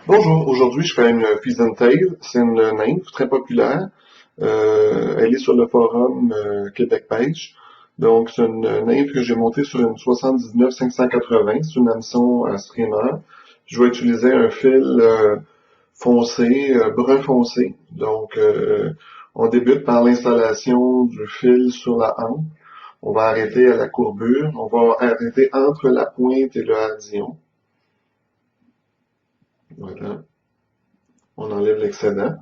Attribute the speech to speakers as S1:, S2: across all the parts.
S1: Bonjour, aujourd'hui je fais une Tail. C'est une nymphe très populaire. Elle est sur le forum Québec Pêche. Donc c'est une nymphe que j'ai montée sur une 79 580. C'est une hameçon à streamer. Je vais utiliser un fil foncé, brun foncé. Donc on débute par l'installation du fil sur la hampe. On va arrêter à la courbure. On va arrêter entre la pointe et le hardillon. Voilà. On enlève l'excédent.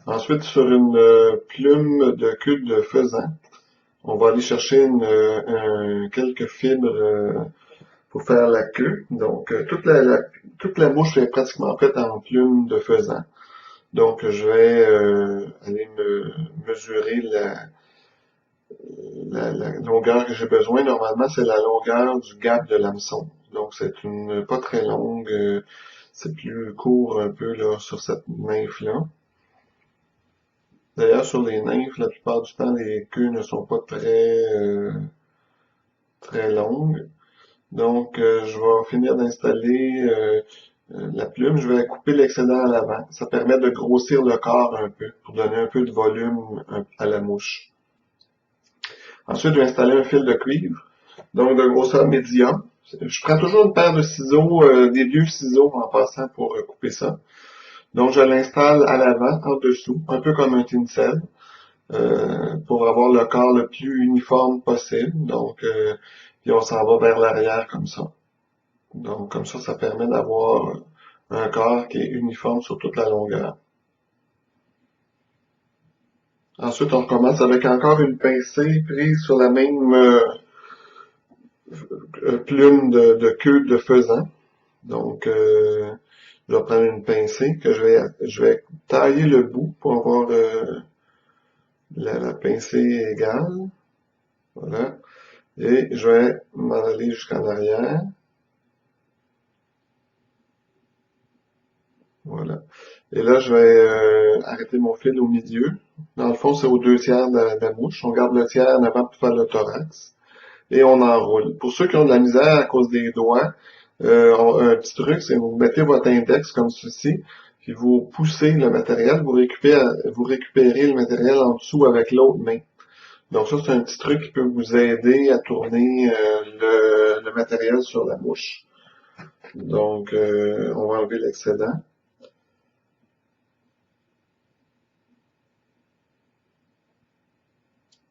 S1: Ensuite, sur une plume de queue de faisan, on va aller chercher quelques fibres pour faire la queue. Donc, toute la mouche est pratiquement faite en plume de faisan. Donc, je vais aller mesurer la longueur que j'ai besoin. Normalement, c'est la longueur du gap de l'hameçon. Donc, c'est une pas très longue, c'est plus court un peu là sur cette nymphe-là. D'ailleurs, sur les nymphes, la plupart du temps, les queues ne sont pas très longues. Donc, je vais finir d'installer la plume. Je vais couper l'excédent à l'avant. Ça permet de grossir le corps un peu pour donner un peu de volume à la mouche. Ensuite, je vais installer un fil de cuivre, donc de grosseur médium. Je prends toujours une paire de ciseaux, des vieux ciseaux en passant pour couper ça. Donc, je l'installe à l'avant, en dessous, un peu comme un tinsel. Pour avoir le corps le plus uniforme possible. Donc, puis on s'en va vers l'arrière comme ça. Donc, comme ça permet d'avoir un corps qui est uniforme sur toute la longueur. Ensuite, on recommence avec encore une pincée prise sur la même plume de queue de faisan. Donc, je vais prendre une pincée que je vais tailler le bout pour avoir la pincée égale. Voilà. Et je vais m'en aller jusqu'en arrière. Voilà. Et là, je vais arrêter mon fil au milieu. Dans le fond, c'est aux deux tiers de la mouche. On garde le tiers en avant pour faire le thorax. Et on enroule. Pour ceux qui ont de la misère à cause des doigts, un petit truc, c'est que vous mettez votre index comme ceci, puis vous poussez le matériel, vous récupérez le matériel en dessous avec l'autre main. Donc ça, c'est un petit truc qui peut vous aider à tourner le matériel sur la mouche. Donc, on va enlever l'excédent.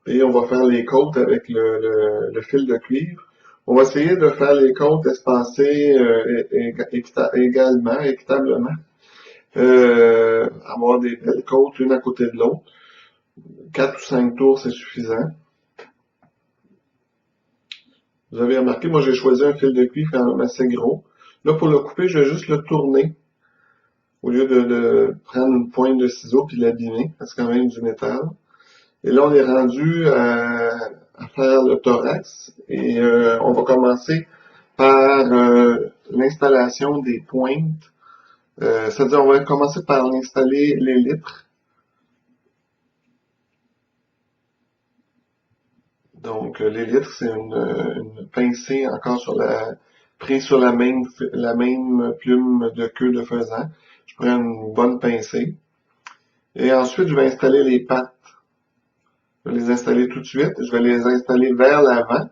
S1: Et on va faire les côtes avec le fil de cuivre. On va essayer de faire les côtes espacées également, équitablement. Avoir des belles côtes l'une à côté de l'autre. 4 ou 5 tours, c'est suffisant. Vous avez remarqué, moi j'ai choisi un fil de cuivre quand même assez gros. Là, pour le couper, je vais juste le tourner au lieu de prendre une pointe de ciseau puis l'abîmer, parce que c'est quand même du métal. Et là, on est rendu à faire le thorax et on va commencer par l'installation des pointes. C'est-à-dire, on va commencer par installer l'élytre. Donc, l'élytre, c'est une pincée encore prise sur la même plume de queue de faisan. Je prends une bonne pincée. Et ensuite, je vais installer les pattes. Je vais les installer tout de suite. Je vais les installer vers l'avant.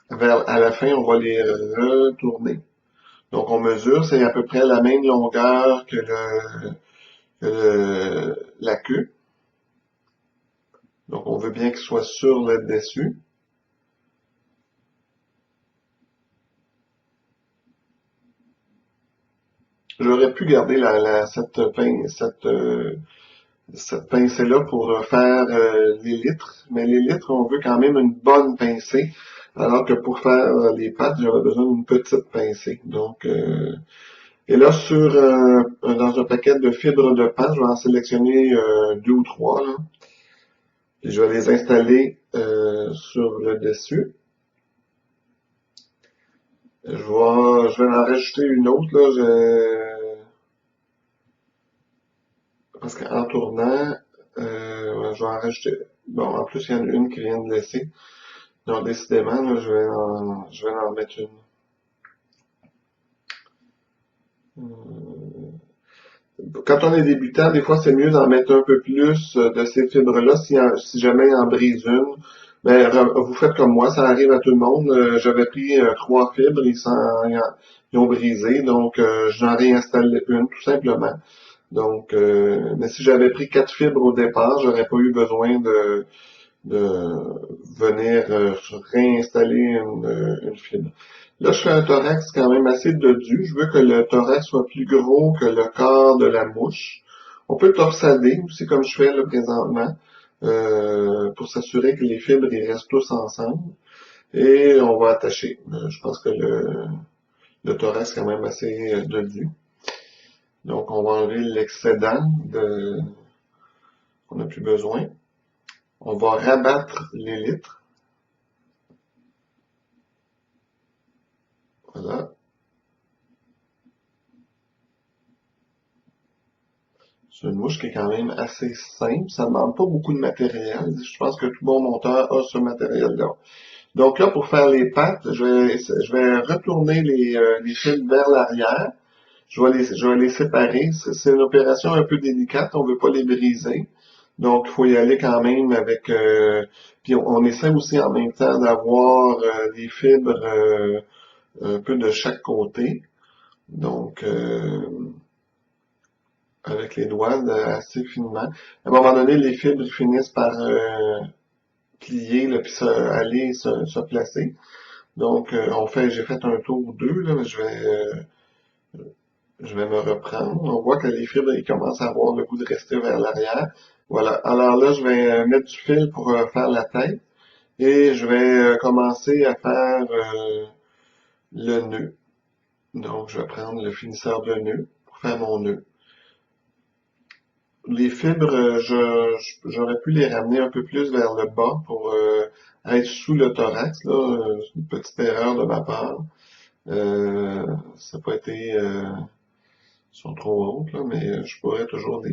S1: À la fin, on va les retourner. Donc, on mesure, c'est à peu près la même longueur que la queue. Donc, on veut bien qu'il soit sur le dessus. J'aurais pu garder cette pincée-là pour faire les litres, mais les litres, on veut quand même une bonne pincée, alors que pour faire les pattes, j'aurais besoin d'une petite pincée. Donc, et là, dans un paquet de fibres de pain, je vais en sélectionner deux ou trois, là. Puis je vais les installer sur le dessus. Je vais en rajouter une autre, là, parce qu'en tournant, ouais, je vais en rajouter. Bon, en plus, il y en a une qui vient de laisser. Non, décidément, là, je vais en mettre une. Euh, Quand on est débutant, des fois, c'est mieux d'en mettre un peu plus de ces fibres-là. Si jamais il en brise une, ben, vous faites comme moi, ça arrive à tout le monde. J'avais pris trois fibres, ils ont brisé, donc j'en réinstalle une, tout simplement. Donc, mais si j'avais pris quatre fibres au départ, j'aurais pas eu besoin de venir réinstaller une fibre. Là, je fais un thorax quand même assez dodu. Je veux que le thorax soit plus gros que le corps de la mouche. On peut torsader aussi comme je fais là présentement pour s'assurer que les fibres ils restent tous ensemble. Et on va attacher. Je pense que le thorax est quand même assez dodu. Donc on va enlever l'excédent qu'on n'a plus besoin. On va rabattre les litres. Voilà. C'est une mouche qui est quand même assez simple. Ça ne demande pas beaucoup de matériel. Je pense que tout bon monteur a ce matériel-là. Donc là, pour faire les pattes, je vais retourner les fils vers l'arrière. Je vais les séparer. C'est une opération un peu délicate. On ne veut pas les briser. Donc, il faut y aller quand même avec... puis on essaie aussi en même temps d'avoir des fibres un peu de chaque côté. Donc, avec les doigts assez finement. À un moment donné, les fibres finissent par plier, là, puis aller se placer. Donc, j'ai fait un tour ou deux, là, mais je vais me reprendre. On voit que les fibres, ils commencent à avoir le goût de rester vers l'arrière. Voilà. Alors là, je vais mettre du fil pour faire la tête et je vais commencer à faire le nœud. Donc, je vais prendre le finisseur de nœud pour faire mon nœud. Les fibres, j'aurais pu les ramener un peu plus vers le bas pour être sous le thorax, là. C'est une petite erreur de ma part. Ça n'a pas été, ils sont trop hautes, là, mais je pourrais toujours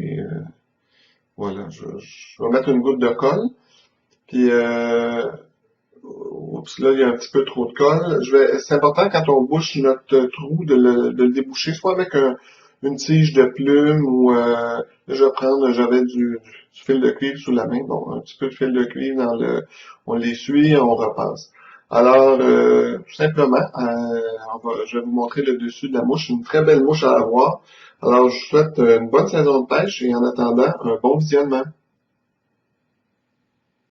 S1: voilà, je vais mettre une goutte de colle. Puis, oups, là, il y a un petit peu trop de colle. C'est important quand on bouche notre trou de le déboucher, soit avec une tige de plume ou là, j'avais du fil de cuivre sous la main. Bon, un petit peu de fil de cuivre on l'essuie et on repasse. Alors, tout simplement, je vais vous montrer le dessus de la mouche. Une très belle mouche à avoir. Alors, je vous souhaite une bonne saison de pêche et en attendant, un bon visionnement.